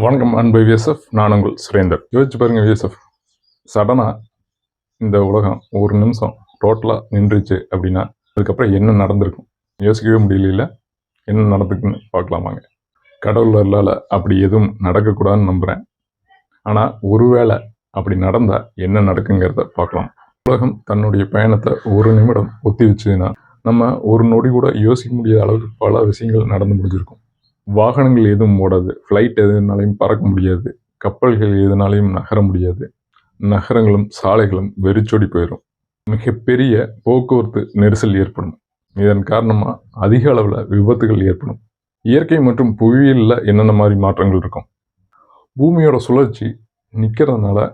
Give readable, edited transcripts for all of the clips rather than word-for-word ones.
வணக்கம் அன்பு விஎஸ்எஃப். நான் உங்கள் சுரேந்தர். யோசிச்சு பாருங்க விஎஸ்எஃப், சடனாக இந்த உலகம் ஒரு நிமிஷம் டோட்டலாக நின்றுச்சு அப்படின்னா அதுக்கப்புறம் என்ன நடந்திருக்கும் யோசிக்கவே முடியல. என்ன நடந்துக்குன்னு பார்க்கலாமாங்க. கடவுள் வரலால் அப்படி எதுவும் நடக்கக்கூடாதுன்னு நம்புகிறேன். ஆனால் ஒருவேளை அப்படி நடந்தால் என்ன நடக்குங்கிறத பார்க்கலாம். உலகம் தன்னுடைய பயணத்தை ஒரு நிமிடம் ஒத்தி வச்சுன்னா நம்ம ஒரு நொடி கூட யோசிக்க முடியாத அளவுக்கு பல விஷயங்கள் நடந்து முடிஞ்சிருக்கும். வாகனங்கள் எதுவும் ஓடாது, ஃப்ளைட் எதுனாலையும் பறக்க முடியாது, கப்பல்கள் எதுனாலையும் நகர முடியாது, நகரங்களும் சாலைகளும் வெறிச்சோடி போயிடும். மிகப்பெரிய போக்குவரத்து நெரிசல் ஏற்படும். இதன் காரணமாக அதிக அளவில் விபத்துகள் ஏற்படும். இயற்கை மற்றும் புவியியலில் என்னென்ன மாதிரி மாற்றங்கள் இருக்கும். பூமியோட சுழற்சி நிற்கிறதுனால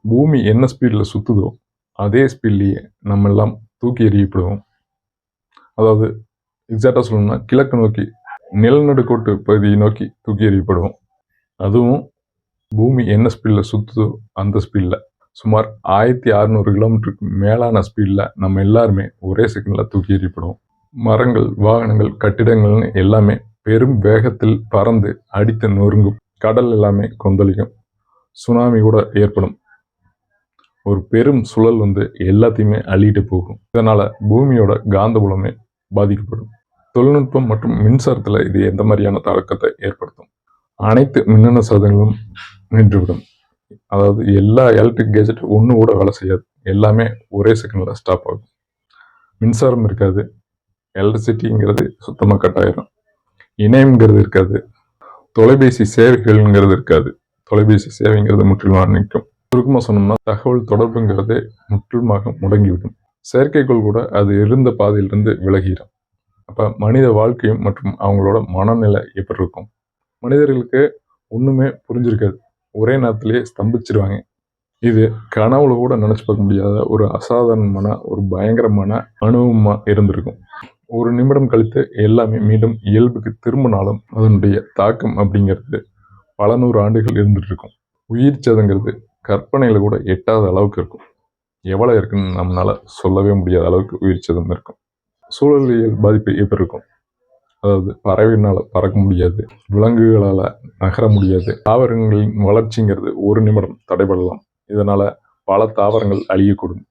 பூமி என்ன ஸ்பீடில் சுற்றுதோ அதே ஸ்பீட்லேயே நம்ம எல்லாம் தூக்கி எறியப்படுவோம். அதாவது எக்ஸாக்டாக சொல்லணும்னா கிழக்கு நோக்கி நிலநடுக்கோட்டு பகுதியை நோக்கி தூக்கி எறியப்படுவோம். அதுவும் பூமி என்ன ஸ்பீடில் சுற்றுதோ அந்த ஸ்பீடில் சுமார் 1600 கிலோமீட்டருக்கு மேலான ஸ்பீடில் நம்ம எல்லாருமே ஒரே செகண்டில் தூக்கி எறியப்படுவோம். மரங்கள், வாகனங்கள், கட்டிடங்கள்னு எல்லாமே பெரும் வேகத்தில் பறந்து அடித்து நொறுங்கும். கடல் எல்லாமே கொந்தளிக்கும். சுனாமி கூட ஏற்படும். ஒரு பெரும் சுழல் எல்லாத்தையுமே அள்ளிட்டு போகும். இதனால் பூமியோட காந்தபுலமே பாதிக்கப்படும். தொழில்நுட்பம் மற்றும் மின்சாரத்தில் இது எந்த மாதிரியான தாக்கத்தை ஏற்படுத்தும். அனைத்து மின்னணு சாதனங்களும் நின்றுவிடும். அதாவது எல்லா எலக்ட்ரிக் கேஜெட் ஒன்று கூட வேலை செய்யாது. எல்லாமே ஒரே செகண்டில் ஸ்டாப் ஆகும். மின்சாரம் இருக்காது. எலக்ட்ரிசிட்டிங்கிறது சுத்தமாக கட் ஆயிரும். இணையம்ங்கிறது இருக்காது. தொலைபேசி சேவைகள்ங்கிறது இருக்காது. தொலைபேசி சேவைங்கிறது முற்றிலுமாக நிற்கும். சுருக்கமாக சொன்னோம்னா தகவல் தொடர்புங்கிறது முற்றிலுமாக முடங்கிவிடும். செயற்கைக்கோள் கூட அது இருந்த பாதையிலிருந்து விலகிடும். அப்போ மனித வாழ்க்கையும் மற்றும் அவங்களோட மனநிலை எப்படி இருக்கும். மனிதர்களுக்கு ஒன்றுமே புரிஞ்சிருக்காது. ஒரே நேரத்திலேயே ஸ்தம்பிச்சிருவாங்க. இது கனவுல கூட நினச்சி பார்க்க முடியாத ஒரு அசாதாரணமான ஒரு பயங்கரமான அனுபவமாக இருந்திருக்கும். ஒரு நிமிடம் கழித்து எல்லாமே மீண்டும் இயல்புக்கு திரும்பினாலும் அதனுடைய தாக்கம் அப்படிங்கிறது பல நூறு ஆண்டுகள் இருந்துட்டு இருக்கும். உயிர் சேதங்கிறது கற்பனையில் கூட எட்டாத அளவுக்கு இருக்கும். எவ்வளோ இருக்குன்னு நம்மளால சொல்லவே முடியாத அளவுக்கு உயிர் சேதம் இருக்கும். சூழலியல் பாதிப்பு எப்படி இருக்கும். அதாவது பறவையினால் பறக்க முடியாது, விலங்குகளால் நகர முடியாது, தாவரங்களின் வளர்ச்சிங்கிறது ஒரு நிமிடம் தடைபடலாம். இதனால் பல தாவரங்கள் அழியக்கூடும்.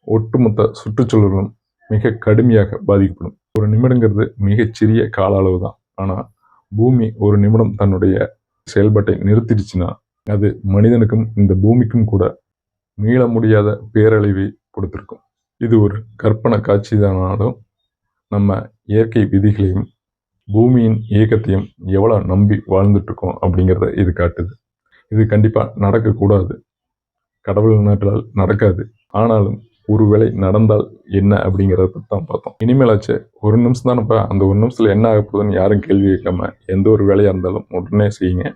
ஒட்டுமொத்த சுற்றுச்சூழலும் மிக கடுமையாக பாதிக்கப்படும். ஒரு நிமிடங்கிறது மிகச்சிறிய கால அளவு தான். ஆனால் பூமி ஒரு நிமிடம் தன்னுடைய செயல்பாட்டை நிறுத்திடுச்சுன்னா அது மனிதனுக்கும் இந்த பூமிக்கும் கூட மீள முடியாத பேரழிவை கொடுத்திருக்கும். இது ஒரு கற்பனை காட்சி தானாலும் நம்ம இயற்கை விதிகளையும் பூமியின் இயக்கத்தையும் எவ்வளோ நம்பி வாழ்ந்துட்டுருக்கோம் அப்படிங்கிறத இது காட்டுது. இது கண்டிப்பாக நடக்கக்கூடாது. கடவுள் நாட்டால் நடக்காது. ஆனாலும் ஒருவேளை நடந்தால் என்ன அப்படிங்கிறத பற்றி தான் பார்த்தோம். இனிமேலாச்சு ஒரு நிமிஷம் தானப்பா, அந்த ஒரு நிமிஷத்தில் என்ன ஆக போகுதுன்னு யாரும் கேள்வி கேட்காம எந்த ஒரு வேலையாக இருந்தாலும் உடனே செய்யுங்க.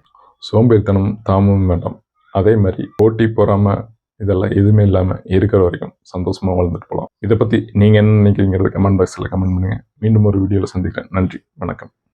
சோம்பேறித்தனம் தாமதம் வேண்டாம். அதே மாதிரி போட்டி பொறாமல் இதெல்லாம் எதுவுமே இல்லாமல் இருக்கிற வரைக்கும் சந்தோஷமாக வாழ்ந்துட்டு போகலாம். இதை பற்றி நீங்கள் என்ன நினைக்கிறீங்கிறத கமெண்ட் பாக்ஸில் கமெண்ட் பண்ணுங்கள். மீண்டும் ஒரு வீடியோவில் சந்திக்கிறேன். நன்றி, வணக்கம்.